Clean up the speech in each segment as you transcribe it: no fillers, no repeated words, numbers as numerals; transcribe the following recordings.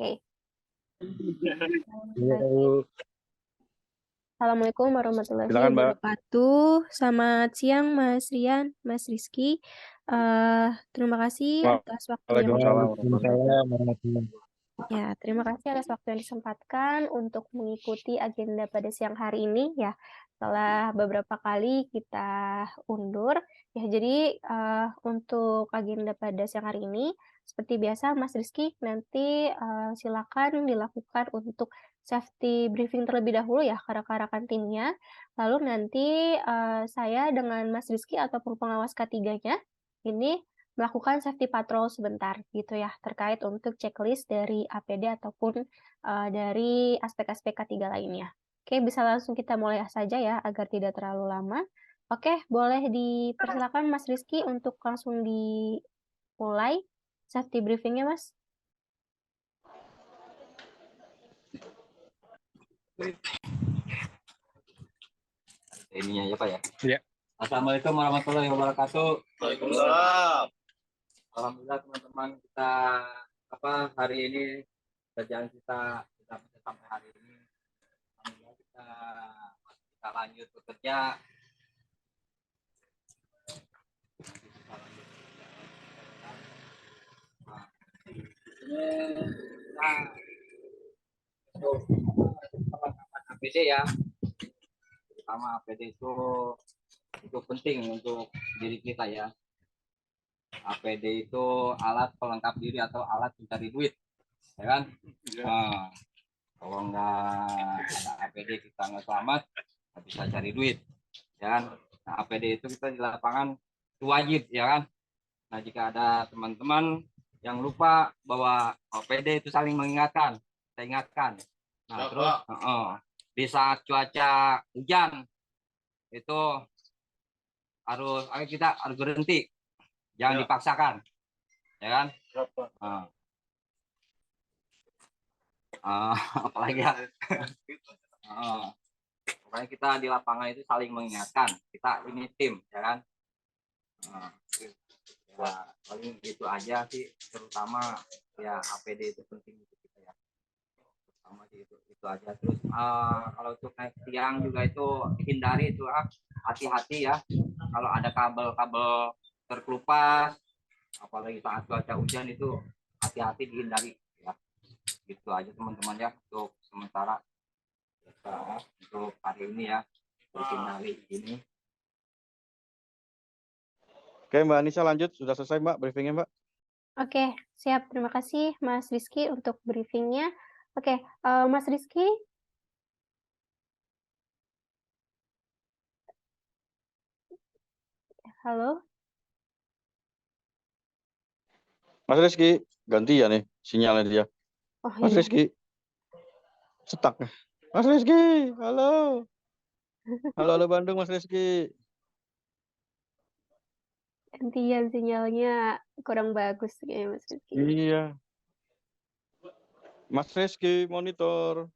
Oke. Iya, Bu. Assalamualaikum warahmatullahi Silakan, Mbak. wabarakatuh. Selamat siang, Mas Rian, Mas Rizky. Terima kasih atas waktu yang Waalaikumsalam warahmatullahi Ya, terima kasih atas waktu yang disempatkan untuk mengikuti agenda pada siang hari ini ya. Setelah beberapa kali kita undur, ya jadi untuk agenda pada siang hari ini, seperti biasa Mas Rizky nanti silakan dilakukan untuk safety briefing terlebih dahulu ya ke rekan-rekan timnya. Lalu nanti saya dengan Mas Rizky ataupun pengawas ketiganya ini melakukan safety patrol sebentar gitu ya, terkait untuk checklist dari APD ataupun dari aspek-aspek ketiga lainnya. Oke, bisa langsung kita mulai saja ya agar tidak terlalu lama. Oke, boleh dipersilakan Mas Rizky untuk langsung dimulai safety briefingnya, Mas. Ininya ya Pak ya. Iya. Assalamualaikum warahmatullahi wabarakatuh. Waalaikumsalam. Alhamdulillah teman-teman kita hari ini kerjaan kita sampai hari ini. Alhamdulillah kita lanjut bekerja. APD ya. Pertama APD itu penting untuk diri kita ya. APD itu alat pelengkap diri atau alat mencari duit, ya kan? Nah, kalau nggak ada APD kita nggak selamat, nggak bisa cari duit, ya kan? Nah, APD itu kita di lapangan itu wajib, ya kan? Nah, jika ada teman-teman yang lupa bahwa APD itu saling mengingatkan, saya ingatkan. Nah, terus di saat cuaca hujan itu kita harus berhenti. Jangan dipaksakan, ya kan? Apalagi pokoknya kita di lapangan itu saling mengingatkan. Kita ini tim, ya kan? Ya, paling itu aja sih. Terutama ya APD itu penting untuk kita ya. Terutama sih itu aja. Terus kalau untuk naik tiang juga itu hindari itu hati-hati ya. Kalau ada kabel-kabel terkelupas, apalagi saat cuaca hujan itu hati-hati dihindari ya. Gitu aja teman-teman ya untuk sementara untuk hari ini ya, hari ini. Oke, Mbak Anissa lanjut. Sudah selesai, Mbak, briefingnya, Mbak? Oke, siap. Terima kasih Mas Rizky untuk briefingnya. Oke, Mas Rizky. Halo. Mas Rizky, ganti ya nih sinyalnya dia. Oh, Mas iya. Rizky, stuck. Mas Rizky, halo. Halo Bandung, Mas Rizky. Gantian sinyalnya kurang bagus kayaknya Mas Rizky. Iya. Mas Rizky, monitor.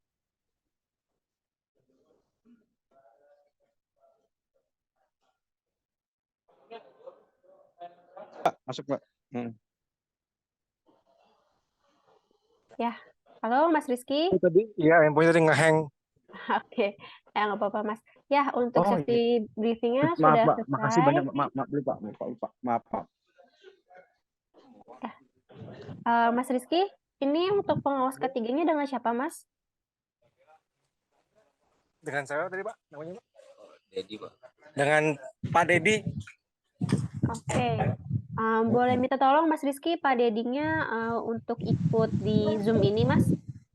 Masuk, Mbak. Ya, halo Mas Rizky. Tadi ya, yang punya tadi ngehang. Oke, ya nggak apa-apa Mas. Ya, untuk Oh, safety briefingnya maaf, sudah Mbak. selesai. Makasih banyak, Mbak. Lupa. Maaf, Pak. Ya. Mas Rizky, ini untuk pengawas ketiganya dengan siapa Mas? Dengan saya tadi Pak, namanya Pak? Dedi Pak. Dengan Pak Dedi. Oke. Boleh minta tolong Mas Rizky, Pak Dedinya untuk ikut di Zoom ini Mas?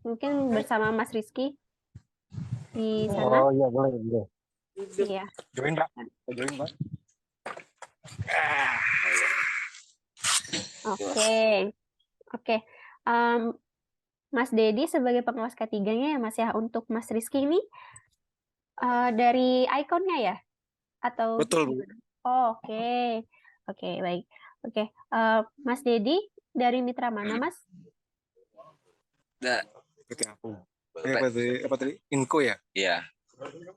Mungkin bersama Mas Rizky di sana. Oh iya, boleh. Iya. Join Pak. Join Pak. Oke. Mas Dedi sebagai pengawas ketiganya ya Mas ya. Untuk Mas Rizky ini dari ikonnya ya? Atau Betul, Bu. Oh, oke. Oke, baik. Oke. Mas Dedi dari mitra mana, Mas? PT Aku. Apa tadi? Inco ya? Iya.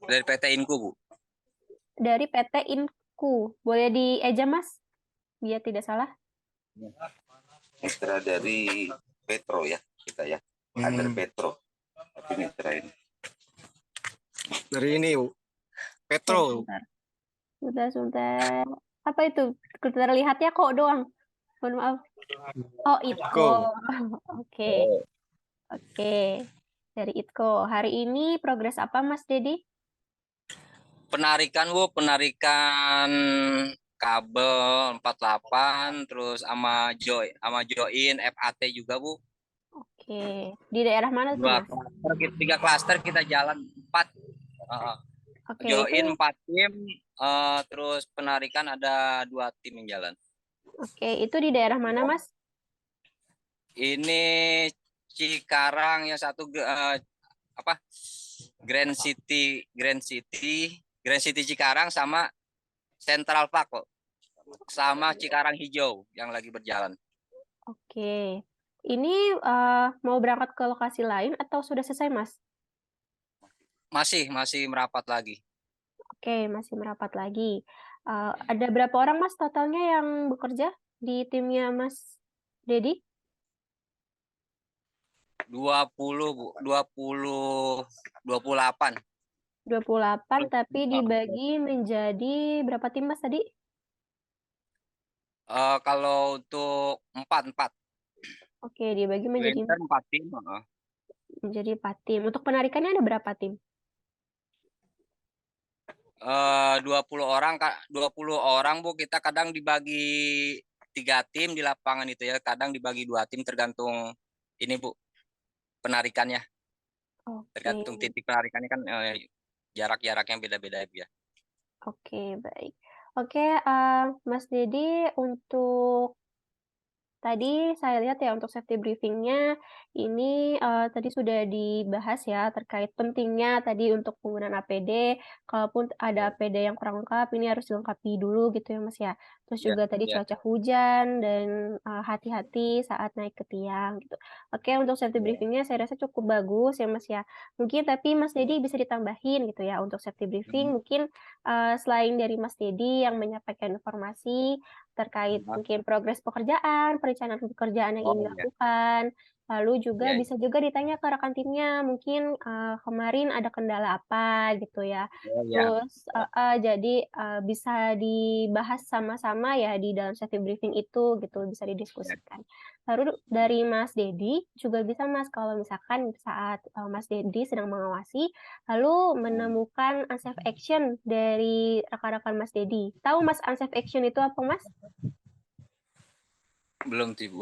Dari PT Inco, Bu. Dari PT Inku. Boleh dieja, Mas? Biar tidak salah. Mitra dari Petro ya, kita ya. Kader Petro. Tapi mitra ini. Dari ini Bu. Petro. Sebentar. Apa itu? Terlihatnya kok doang. Mohon maaf. Oh, Itko. Go. Oke. Oke. Dari Itko. Hari ini progres apa, Mas Dedi? Penarikan Bu, penarikan kabel 48 terus sama join FAT juga Bu. Oke. Di daerah mana tuh, Mas? 3 klaster kita jalan 4. Oke, Join itu 4 tim, terus penarikan ada 2 tim yang jalan. oke, itu di daerah mana, Mas? Ini Cikarang, yang satu Grand City Cikarang sama Central Park kok. Sama Cikarang Hijau yang lagi berjalan. Oke. Ini mau berangkat ke lokasi lain atau sudah selesai, Mas? Masih merapat lagi. Oke, masih merapat lagi. Ada berapa orang, Mas, totalnya yang bekerja di timnya Mas Dedi? 20 Bu, 28. 28, tapi dibagi menjadi berapa tim, Mas, tadi? Kalau untuk 4 Oke, dibagi menjadi 4 tim. menjadi 4 tim. Untuk penarikannya ada berapa tim? 20 orang, 20 orang Bu, kita kadang dibagi 3 tim di lapangan itu ya, kadang dibagi 2 tim tergantung ini Bu, penarikannya. Oke. Tergantung titik penarikannya kan jarak-jaraknya beda-beda ya. Oke, baik. Oke, Mas Dedi, untuk tadi saya lihat ya untuk safety briefing-nya ini tadi sudah dibahas ya terkait pentingnya tadi untuk penggunaan APD. Kalaupun ada APD yang kurang lengkap, ini harus dilengkapi dulu gitu ya, Mas ya. Terus Ya, juga tadi ya. cuaca hujan dan hati-hati saat naik ke tiang gitu. Oke, untuk safety briefing-nya saya rasa cukup bagus ya, Mas ya. Mungkin tapi Mas Dedi bisa ditambahin gitu ya untuk safety briefing. Mungkin selain dari Mas Dedi yang menyampaikan informasi terkait mungkin progres pekerjaan, perencanaan pekerjaan yang ingin dilakukan. Lalu juga bisa juga ditanya ke rekan timnya, mungkin kemarin ada kendala apa gitu ya. Terus jadi bisa dibahas sama-sama ya di dalam safety briefing itu gitu, bisa didiskusikan. Lalu dari Mas Dedi juga bisa Mas kalau misalkan saat Mas Dedi sedang mengawasi, lalu menemukan unsafe action dari rekan-rekan Mas Dedi. Tahu Mas unsafe action itu apa Mas? Belum sih Bu.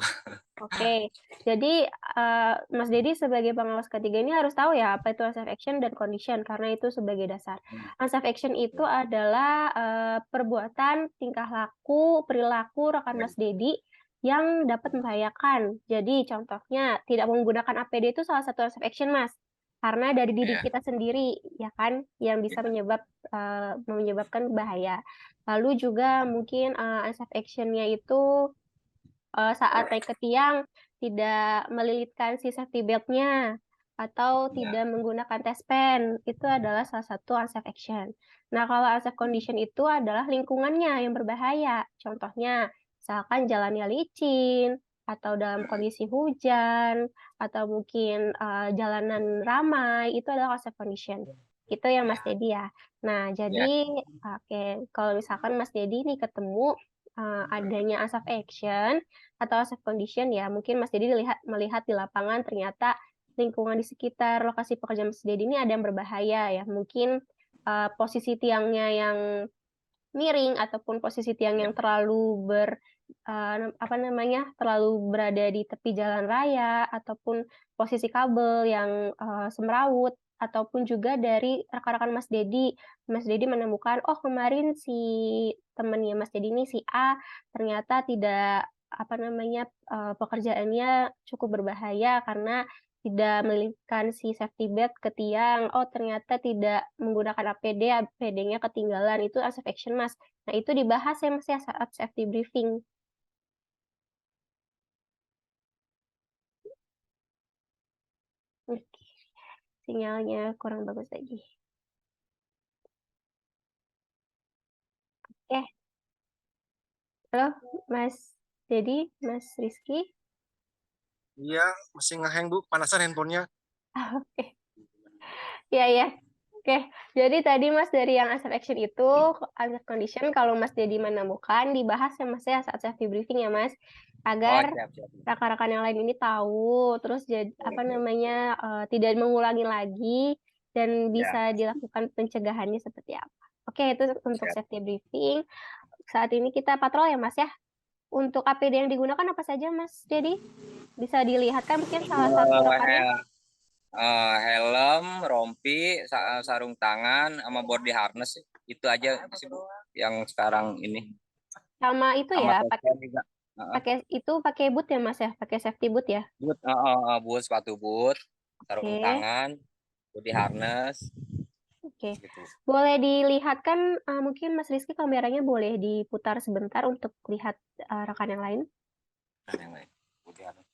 Oke, jadi Mas Dedi sebagai pengawas ketiga ini harus tahu ya apa itu unsafe action dan condition karena itu sebagai dasar. Unsafe action itu adalah perbuatan, tingkah laku, perilaku rekan Mas Dedi yang dapat membahayakan. Jadi contohnya tidak menggunakan APD itu salah satu unsafe action Mas. Karena dari diri kita sendiri ya kan yang bisa menyebabkan bahaya. Lalu juga mungkin unsafe action-nya itu saat naik ke tiang tidak melilitkan si safety belt-nya atau tidak menggunakan test pen, itu adalah salah satu unsafe action. Nah, kalau unsafe condition itu adalah lingkungannya yang berbahaya. Contohnya, misalkan jalannya licin, atau dalam kondisi hujan, atau mungkin jalanan ramai, itu adalah unsafe condition. Itu yang Mas Dedi ya. Nah, jadi kalau misalkan Mas Dedi nih ketemu adanya unsafe action, atau safe condition ya mungkin Mas Dedi melihat di lapangan ternyata lingkungan di sekitar lokasi pekerjaan Mas Dedi ini ada yang berbahaya ya mungkin posisi tiangnya yang miring ataupun posisi tiang yang terlalu terlalu berada di tepi jalan raya ataupun posisi kabel yang semrawut ataupun juga dari rekan-rekan Mas Dedi menemukan oh kemarin si temannya Mas Dedi ini si A ternyata tidak pekerjaannya cukup berbahaya karena tidak melilitkan si safety belt ke tiang. Oh, ternyata tidak menggunakan APD, APD-nya ketinggalan. Itu unsafe action, Mas. Nah, itu dibahas ya, Mas, ya, saat safety briefing. Oke. Sinyalnya kurang bagus lagi. Oke. Halo, Mas Dedi, Mas Rizky. Iya, masih ngehang Bu, panasan handphonenya. Oke. Iya, ya. Oke, jadi tadi Mas dari yang asset action itu asset condition kalau Mas Dedi menemukan dibahas ya Mas ya saat safety briefing ya Mas, Oh, agar siap. rekan-rekan yang lain ini tahu, terus jadi apa namanya tidak mengulangi lagi dan Ya, bisa dilakukan pencegahannya seperti apa. Oke, itu untuk siap. safety briefing. Saat ini kita patrol ya Mas ya. Untuk APD yang digunakan apa saja Mas Dedi? Bisa dilihat kan mungkin salah satu rekannya. Helm, rompi, sarung tangan, sama body harness itu aja sih Bu yang sekarang ini. Sama itu Sama ya, token juga. pakai boot ya Mas ya, pakai safety boot ya. Boot, boot, sepatu boot, sarung Oke, tangan, body harness, oke. gitu. Boleh dilihatkan mungkin Mas Rizky kameranya boleh diputar sebentar untuk lihat rekan yang lain. Nah, yang lain. Body harness.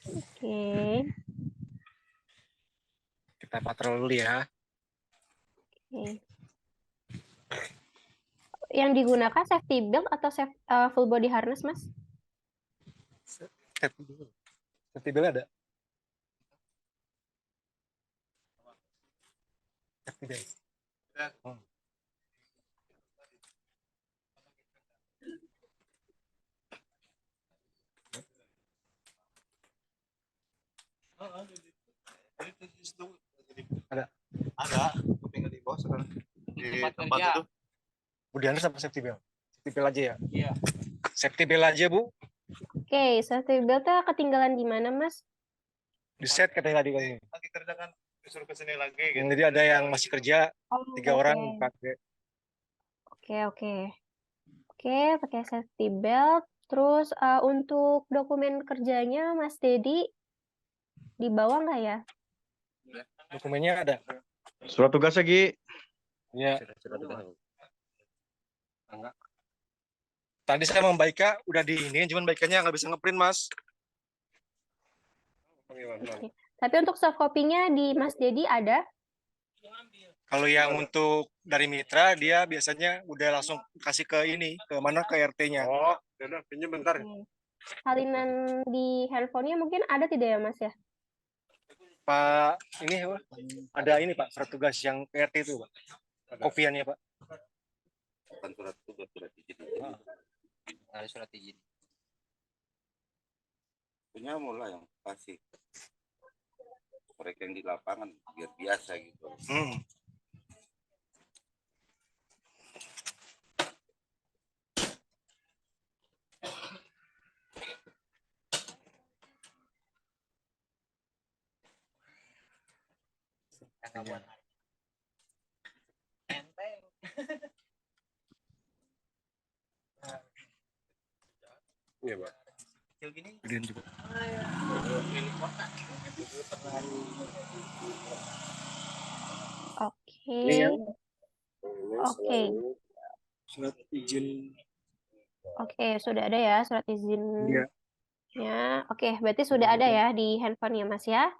Oke. Kita patrol dulu ya. Oke. Yang digunakan safety belt atau full body harness, Mas? Safety belt ada? Safety belt. Oh. Ada. Ada, tinggal di bawah sekarang. Di tempat kerja. itu. Body harness apa safety belt? Safety belt aja ya? Iya. Safety belt aja Bu. Oke, safety beltnya ketinggalan di mana, Mas? Di set katanya tadi. Lagi kerja kan disuruh kesini lagi gitu. Jadi ada yang masih kerja, Oh, 3 orang pakai. Oke. Oke, pakai safety belt. Terus untuk dokumen kerjanya Mas Dedi dibawa nggak ya? Dokumennya ada. Surat tugasnya Gi. Iya. Sudah. Tadi saya sama Mbak Ika udah di ini, cuman Mbak Ikanya nggak bisa ngeprint Mas. Oke. Tapi untuk soft copy-nya di Mas Dedi ada? Kalau yang untuk dari mitra dia biasanya udah langsung kasih ke ini, ke mana ke RT-nya. Oh, udah pinjam bentar. Oke. Salinan di handphonenya mungkin ada tidak ya Mas ya? Pak, ini apa? Ada ini Pak, surat tugas yang ke RT itu Pak. Kopiannya Pak. Bukan surat tugas, surat izin. Ada surat izin. Punya mulai yang kasih. Mereka yang di lapangan biar biasa gitu. Iya Pak. Gedean juga. Oke. Ini ya. Oke. Surat izin. Oke, sudah ada ya surat izinnya. Iya. Oke, berarti sudah ada ya di handphone ya Mas ya?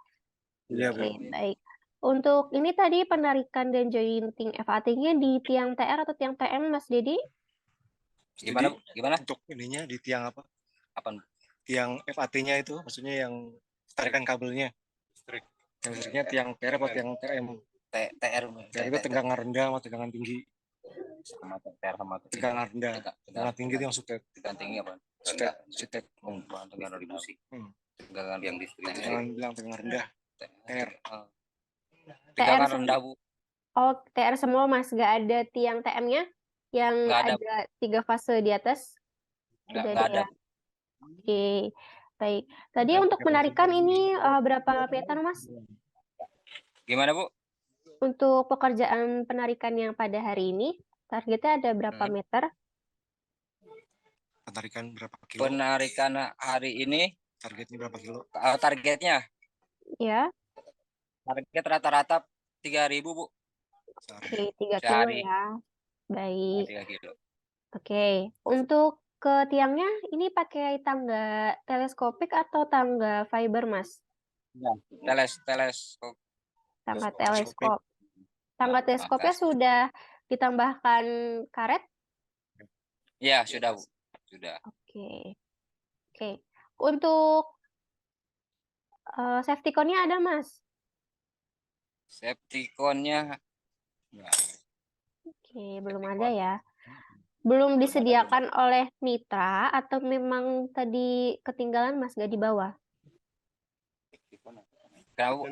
Iya, Oke, Bu. baik. Untuk ini tadi penarikan dan jointing FAT-nya di tiang TR atau tiang TM Mas Dedi? Gimana? Jadi, Gimana? untuk ininya di tiang apa? Apaan? Tiang FAT-nya itu maksudnya yang tarikan kabelnya. Yang listriknya tiang TR apa tiang TM? TR. TR itu tegangan rendah sama tegangan tinggi. Sama TR sama Tegangan rendah. Tegangan tinggi itu yang sutet. tegangan tinggi apa? Sutet. Tegangan reduksi. Tegangan Yang listrik. Jangan bilang tegangan rendah. TR. Tegangan rendah Bu. Oh, TR semua Mas, nggak ada tiang TM-nya yang Nggak ada. ada 3 fase di atas? Nggak ada. Ya? Oke, baik. Tadi untuk menarikan ini berapa meter Mas? Gimana Bu? Untuk pekerjaan penarikan yang pada hari ini, targetnya ada berapa meter? Penarikan berapa kilo? Penarikan hari ini Targetnya berapa kilo? targetnya Ya, target rata-rata 3.000 Bu. oke, 3 kilo Sehari. ya. Baik. 3 kilo. Oke, untuk ke tiangnya ini pakai tangga teleskopik atau tangga fiber, Mas? Teleskop. Tangga teleskop. Tangga teleskopnya sudah ditambahkan karet? Ya, sudah Bu. Sudah. Oke. Oke. Untuk Safety cone-nya ada, Mas? Safety cone-nya nggak. Oke, belum ada ya. Belum disediakan oleh mitra atau memang tadi ketinggalan, Mas, nggak dibawa? Kau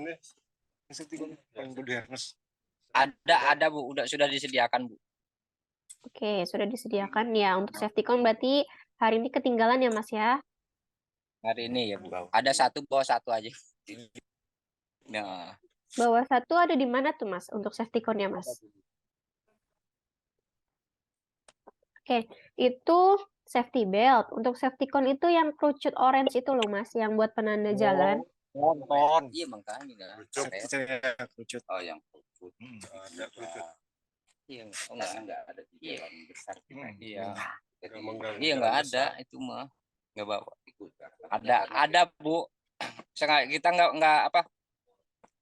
Safety cone yang gede, Mas. ada Bu, sudah disediakan Bu. Oke, sudah disediakan ya. Untuk safety cone berarti hari ini ketinggalan ya, Mas ya? Hari ini ya Bu. Ada satu, bawa satu aja. Nah, Bawa satu ada di mana tuh, Mas, untuk safety cone-nya, Mas? Oke, itu safety belt. Untuk safety cone itu yang kerucut orange itu loh, Mas, yang buat penanda jalan. Nonton. iya makanya nggak. Safety saya kerucut. Oh, yang kerucut. Ada kerucut. Iya, Karena nggak ada di jalan besar kita. Iya. Jadi, Iya nggak ada itu mah. Nggak bawa. ikut. Ada Bu. Kita nggak apa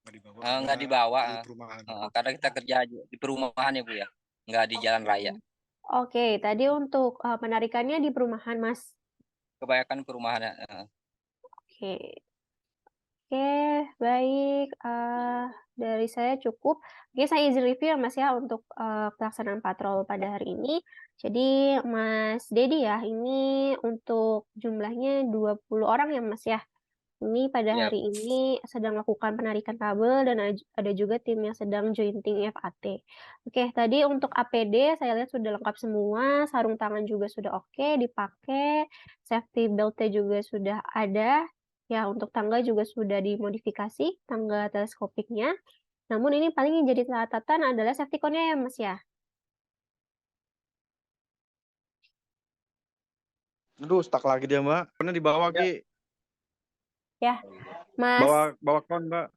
Nggak dibawa. nggak dibawa. Di perumahan. Karena kita kerja di perumahan ya Bu ya. Nggak di jalan raya. Oke, tadi untuk penarikannya di perumahan, Mas. Kebanyakan perumahan. Oke. Oke, baik. Dari saya cukup. Oke, saya izin review ya, Mas ya, untuk pelaksanaan patrol pada hari ini. Jadi, Mas Dedi ya, ini untuk jumlahnya 20 orang ya, Mas ya. Ini pada Ya. hari ini sedang melakukan penarikan kabel dan ada juga tim yang sedang jointing FAT. Oke, tadi untuk APD saya lihat sudah lengkap semua, sarung tangan juga sudah oke dipakai, safety belt-nya juga sudah ada. Ya, untuk tangga juga sudah dimodifikasi, tangga teleskopiknya. Namun ini paling yang jadi catatan adalah safety cone-nya ya, Mas ya. Aduh, stuck lagi dia, Mbak. Pernah dibawa, Ki. Ya, Mas. Bawa kon, Mbak.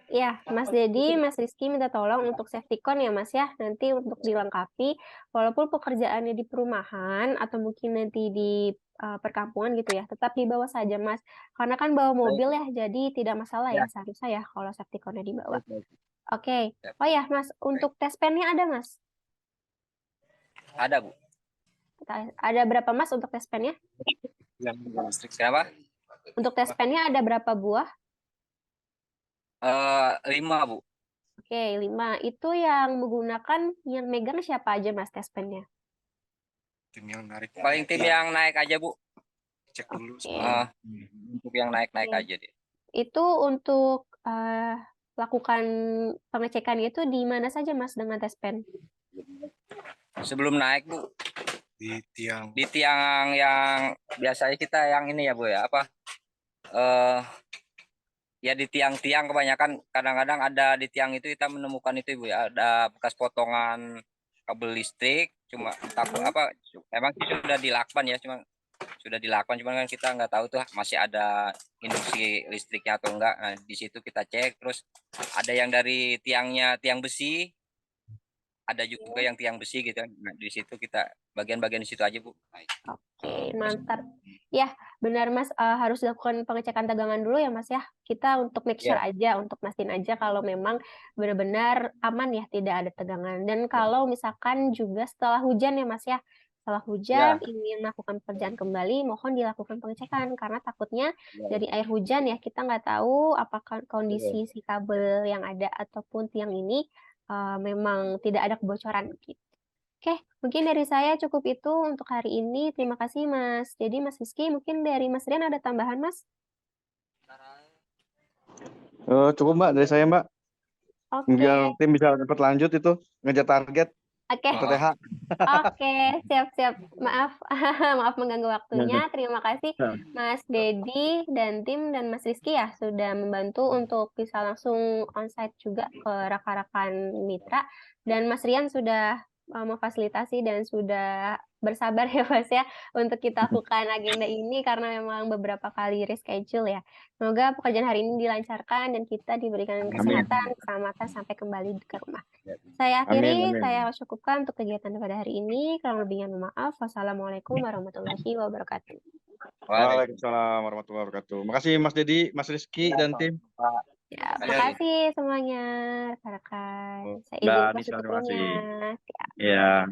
Ya, Mas Dedi, Mas Rizky minta tolong untuk safety cone ya, Mas ya. Nanti untuk dilengkapi, walaupun pekerjaannya di perumahan atau mungkin nanti di perkampungan gitu ya, tetap dibawa saja, Mas. Karena kan bawa mobil ya, jadi tidak masalah ya seharusnya ya kalau safety cone-nya dibawa. Oke. Oh ya, Mas, untuk tes pen-nya ada, Mas? Ada Bu. Ada berapa, Mas, untuk tes pen-nya? Kenapa? Untuk tes pen-nya ada berapa buah? 5 Bu. Oke, 5. Itu yang menggunakan, yang megang siapa aja, Mas, tes pen-nya? Tim yang narik. Paling tim yang naik aja Bu. Cek dulu. Oke. Untuk yang naik-naik Oke. aja dia. Itu untuk lakukan pengecekan itu di mana saja, Mas, dengan tes pen? Sebelum naik Bu, Di tiang. di tiang yang biasanya kita yang ini ya Bu ya, apa? Ya di tiang-tiang kebanyakan kadang-kadang ada di tiang itu kita menemukan itu Bu ya, ada bekas potongan kabel listrik, cuma takut apa emang sudah dilakban ya, cuman kan kita nggak tahu tuh masih ada induksi listriknya atau enggak. Nah, di situ kita cek, terus ada yang dari tiang besi, ada juga yang tiang besi gitu. Nah, di situ kita bagian-bagian di situ aja Bu. Oke, mantap. Ya, benar Mas, harus dilakukan pengecekan tegangan dulu ya Mas ya. Kita untuk make sure aja, untuk mastiin aja kalau memang benar-benar aman ya, tidak ada tegangan. Dan kalau misalkan juga setelah hujan ya Mas ya, setelah hujan ingin melakukan pekerjaan kembali, mohon dilakukan pengecekan karena takutnya dari air hujan ya kita nggak tahu apakah kondisi si kabel yang ada ataupun tiang ini memang tidak ada kebocoran gitu. Oke, mungkin dari saya cukup itu untuk hari ini. Terima kasih Mas. Jadi Mas Rizky, mungkin dari Mas Rian ada tambahan Mas? Cukup, Mbak, dari saya, Mbak. Oke. Biar tim bisa cepat lanjut itu, ngejar target. Oke. TTH. Oke, siap-siap. Maaf, maaf mengganggu waktunya. Terima kasih Mas Dedi dan tim dan Mas Rizky ya sudah membantu untuk bisa langsung onsite juga ke rekan-rekan mitra. Dan Mas Rian sudah memfasilitasi dan sudah bersabar ya Mas ya untuk kita lakukan agenda ini karena memang beberapa kali reschedule ya. Semoga pekerjaan hari ini dilancarkan dan kita diberikan kesehatan, keselamatan sampai kembali ke rumah. Saya akhiri, saya cukupkan untuk kegiatan pada hari ini. Kurang lebihnya mohon maaf. Wassalamualaikum warahmatullahi wabarakatuh. Waalaikumsalam warahmatullahi wabarakatuh. Makasih Mas Dedi, Mas Rizky, dan tim. Ya, makasih semuanya rekan-rekan. Saya izin close tutup roomnya. Ya.